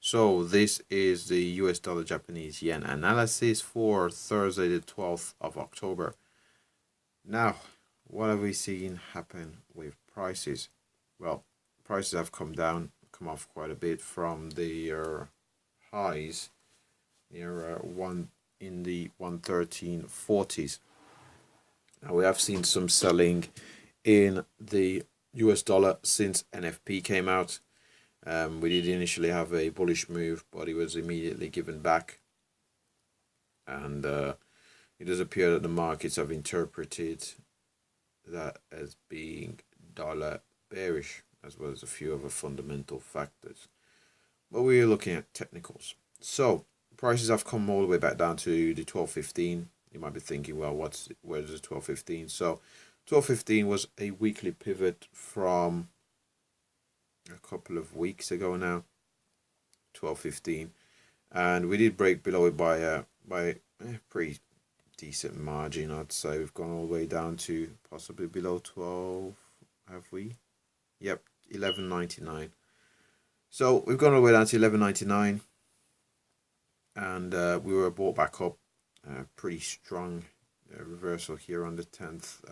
So this is the US dollar Japanese yen analysis for Thursday the 12th of October. Now, what have we seen happen with prices? Well, prices have come off quite a bit from their highs near one in the 113.40s. Now we have seen some selling in the US dollar since NFP came out. We did initially have a bullish move, but it was immediately given back. And it does appear that the markets have interpreted that as being dollar bearish, as well as a few other fundamental factors. But we're looking at technicals. So prices have come all the way back down to the 12.15. You might be thinking, well, where's the 12.15? So 12.15 was a weekly pivot from a couple of weeks ago now, 12.15, and we did break below it by a pretty decent margin. I'd say we've gone all the way down to possibly below 12. Have we? Yep, 11.99. So we've gone all the way down to 11.99, and we were bought back up. Pretty strong reversal here on the 10th.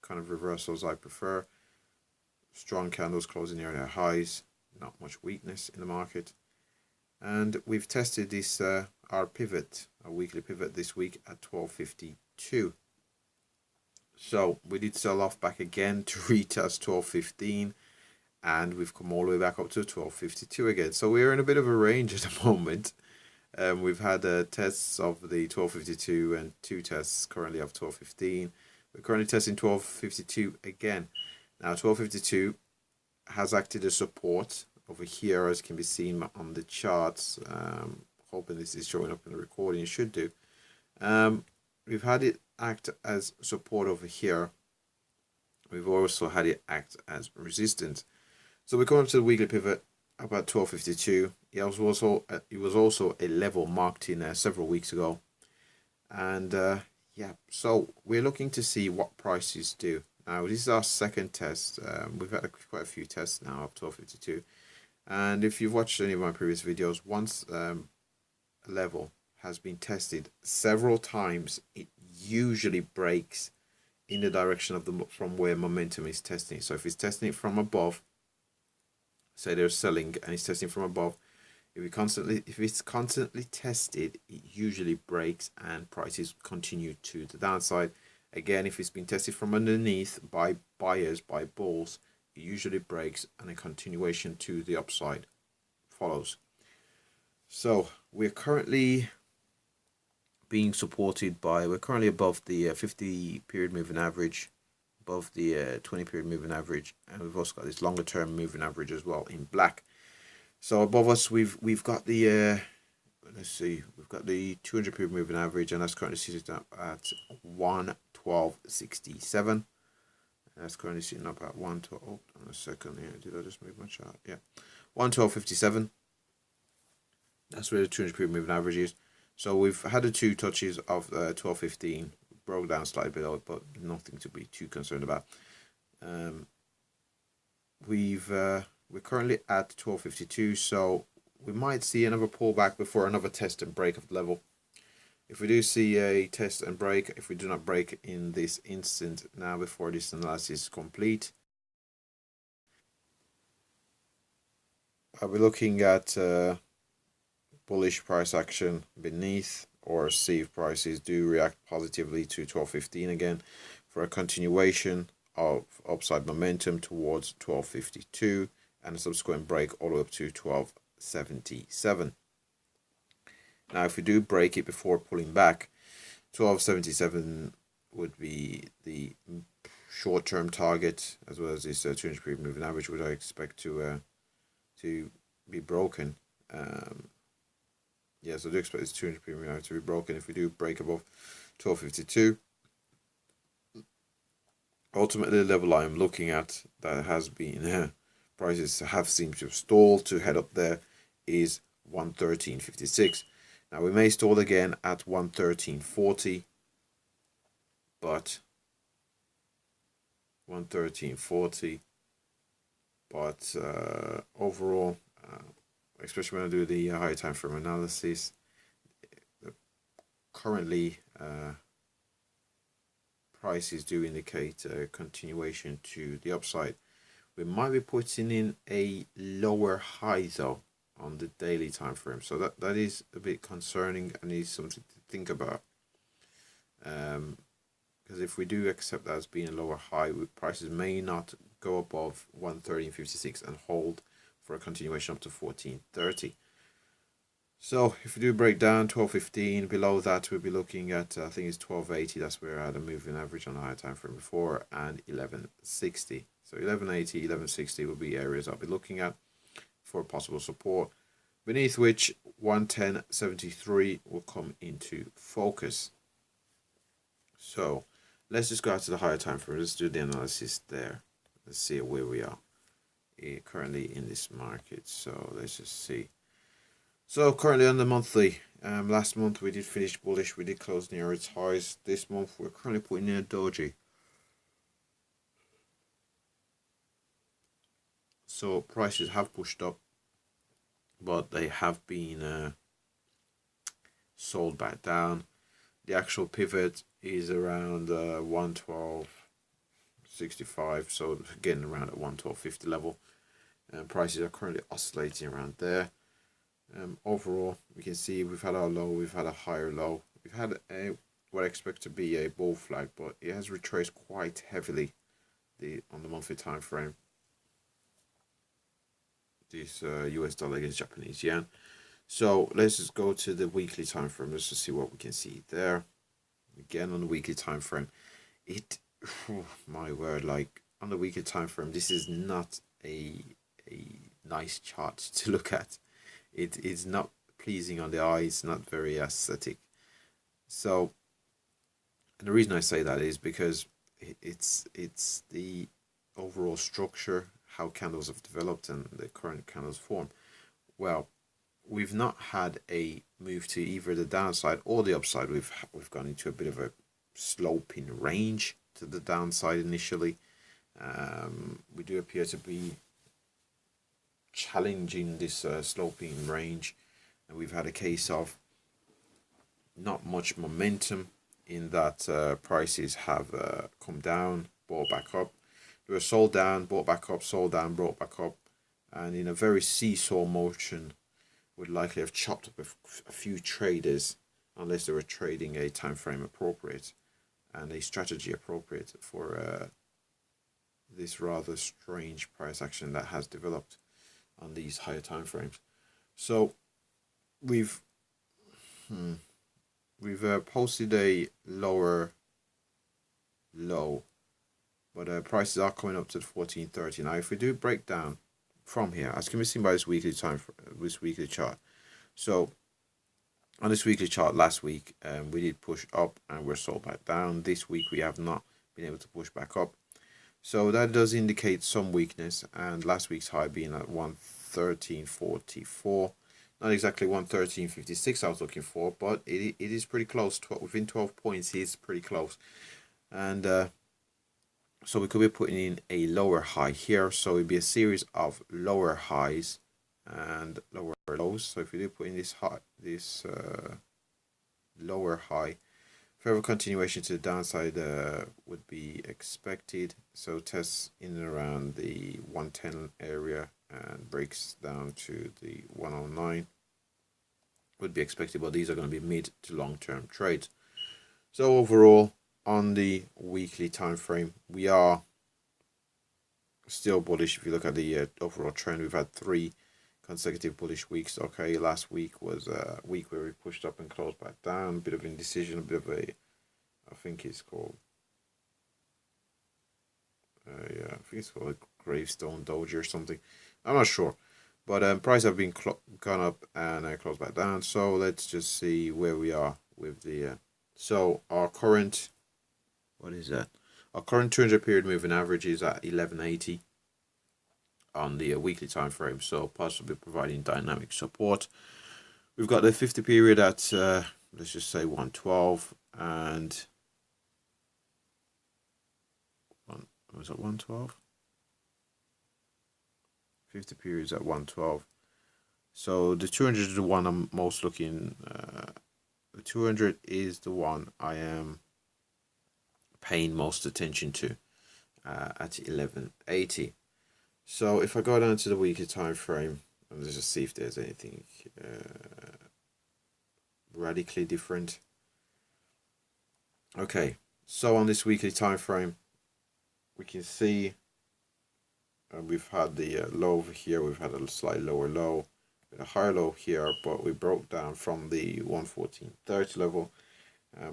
Kind of reversals I prefer. Strong candles closing near their highs, not much weakness in the market. And we've tested this our pivot, our weekly pivot this week at 12.52. So we did sell off back again to retest 12.15, and we've come all the way back up to 12.52 again. So we're in a bit of a range at the moment. We've had tests of the 12.52 and two tests currently of 12.15. We're currently testing 12.52 again. Now 12.52 has acted as support over here, as can be seen on the charts. Hoping this is showing up in the recording. It should do. We've had it act as support over here. We've also had it act as resistance. So we come up to the weekly pivot about 12.52. It was also a level marked in several weeks ago, and yeah. So we're looking to see what prices do. Now this is our second test. We've had quite a few tests now up 12.52, and if you've watched any of my previous videos, once a level has been tested several times, it usually breaks in the direction of from where momentum is testing. So if it's testing it from above, say they're selling and it's testing from above, if it's constantly tested, it usually breaks and prices continue to the downside. Again, if it's been tested from underneath by buyers, by bulls, it usually breaks and a continuation to the upside follows. So we're currently being supported by, we're currently above the 50 period moving average, above the 20 period moving average, and we've also got this longer term moving average as well in black. So above us we've got the let's see, we've got the 200 period moving average, and that's currently sitting up at 112.67. That's currently sitting up at 112. Oh, on a second here, did I just move my chart? Yeah, 112.57. That's where the 200 period moving average is. So we've had the two touches of 12.15, broke down slightly below, but nothing to be too concerned about. We're currently at 12.52, so we might see another pullback before another test and break of the level. If we do see a test and break, if we do not break in this instant now before this analysis is complete, I'll be looking at bullish price action beneath, or see if prices do react positively to 12.15 again for a continuation of upside momentum towards 12.52 and a subsequent break all the way up to 12.77. Now if we do break it before pulling back, 12.77 would be the short-term target, as well as this 200 period moving average, which I expect to be broken. Yes, I do expect this 200 period moving average to be broken if we do break above 12.52. Ultimately, the level I am looking at that has been prices have seemed to have stalled to head up there is 113.56. Now we may stall again at 113.40, but 113.40. But overall, I especially when I do the higher time frame analysis. Currently, prices do indicate a continuation to the upside. We might be putting in a lower high though on the daily time frame, so that is a bit concerning and is something to think about. Because if we do accept that as being a lower high, prices may not go above 113.56 and hold for a continuation up to 14.30. So if we do break down 12.15, below that we'll be looking at, I think it's 12.80, that's where I had a moving average on the higher time frame before, and 11.60. So 11.80, 11.60 will be areas I'll be looking at for possible support, beneath which 110.73 will come into focus. So let's just go out to the higher time frame. Let's do the analysis there. Let's see where we are currently in this market. So let's just see. So currently on the monthly, last month we did finish bullish. We did close near its highs. This month we're currently putting in a doji. So prices have pushed up, but they have been sold back down. The actual pivot is around 112.65, so again around at 112.50 level. Prices are currently oscillating around there. Overall, we can see we've had our low, we've had a higher low, we've had what I expect to be a bull flag, but it has retraced quite heavily on the monthly time frame. This US dollar against Japanese yen. So let's just go to the weekly time frame. Let's just see what we can see there. Again on the weekly time frame, my word, like on the weekly time frame, this is not a nice chart to look at. It is not pleasing on the eye. It's not very aesthetic. So, and the reason I say that is because it's the overall structure, how candles have developed and the current candles form. Well, we've not had a move to either the downside or the upside. We've gone into a bit of a sloping range to the downside initially. We do appear to be challenging this sloping range, and we've had a case of not much momentum in that prices have come down, bought back up. They were sold down, bought back up, sold down, brought back up, and in a very seesaw motion would likely have chopped up a few traders unless they were trading a time frame appropriate and a strategy appropriate for this rather strange price action that has developed on these higher time frames. So we've posted a lower low, but prices are coming up to 14.30. Now if we do break down from here, as can be seen by this weekly chart. So on this weekly chart last week, we did push up and we're sold back down. This week we have not been able to push back up, so that does indicate some weakness. And last week's high being at 113.44, not exactly 113.56 I was looking for, but it is pretty close. Within 12 points is pretty close. And so we could be putting in a lower high here. So it'd be a series of lower highs and lower lows. So if we do put in this lower high, further continuation to the downside would be expected. So tests in and around the 110 area and breaks down to the 109 would be expected, but these are going to be mid to long term trades. So overall, on the weekly time frame, we are still bullish. If you look at the overall trend, we've had 3 consecutive bullish weeks. Okay, last week was a week where we pushed up and closed back down, a bit of indecision, a bit of a, I think it's called I think it's called a gravestone doji or something. I'm not sure, but price have been gone up and closed back down. So let's just see where we are with the so our current, what is that? Our current 200 period moving average is at 1180 on the weekly time frame, so possibly providing dynamic support. We've got the 50 period at let's just say 112, and was it 112? 50 periods at 112. So the 200 is the one I'm most looking. The 200 is the one I am paying most attention to at 1180. So if I go down to the weekly time frame, and let's just see if there's anything radically different. Okay, so on this weekly time frame, we can see we've had the low over here. We've had a slightly lower low, with a higher low here, but we broke down from the 114.30 level.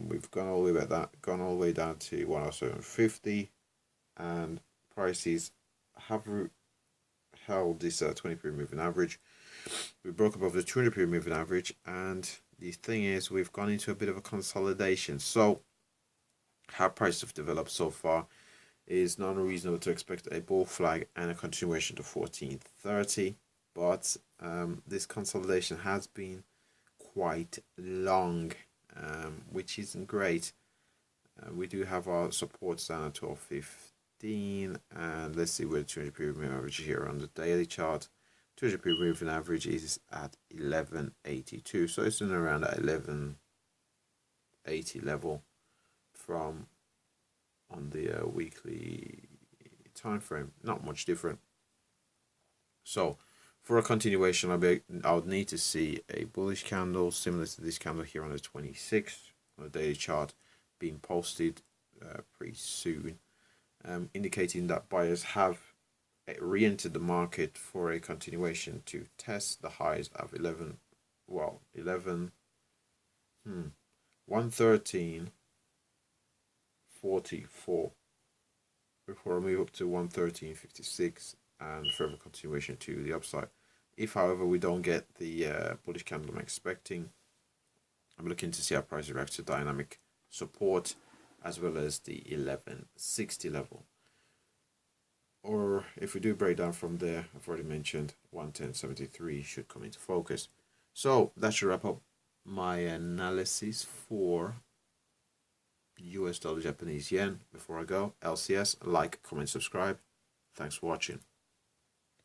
We've gone all the way gone all the way down to 107.50, and prices have held this 20-period moving average. We broke above the 200-period moving average, and the thing is, we've gone into a bit of a consolidation. So how prices have developed so far is not unreasonable to expect a bull flag and a continuation to 14.30, but this consolidation has been quite long, which isn't great. We do have our supports down at 12.15, and let's see where the 200-period moving average here on the daily chart. 200-period moving average is at 1182, so it's in around that 1180 level from on the weekly time frame. Not much different. So for a continuation, I would need to see a bullish candle similar to this candle here on the 26th on the daily chart being posted pretty soon, indicating that buyers have re-entered the market for a continuation to test the highs of 113.44 before I move up to 113.56 and further continuation to the upside. If, however, we don't get the bullish candle I'm expecting, I'm looking to see how prices react to dynamic support as well as the 1160 level. Or if we do break down from there, I've already mentioned 110.73 should come into focus. So that should wrap up my analysis for US dollar Japanese yen. Before I go, LCS, like, comment, subscribe. Thanks for watching.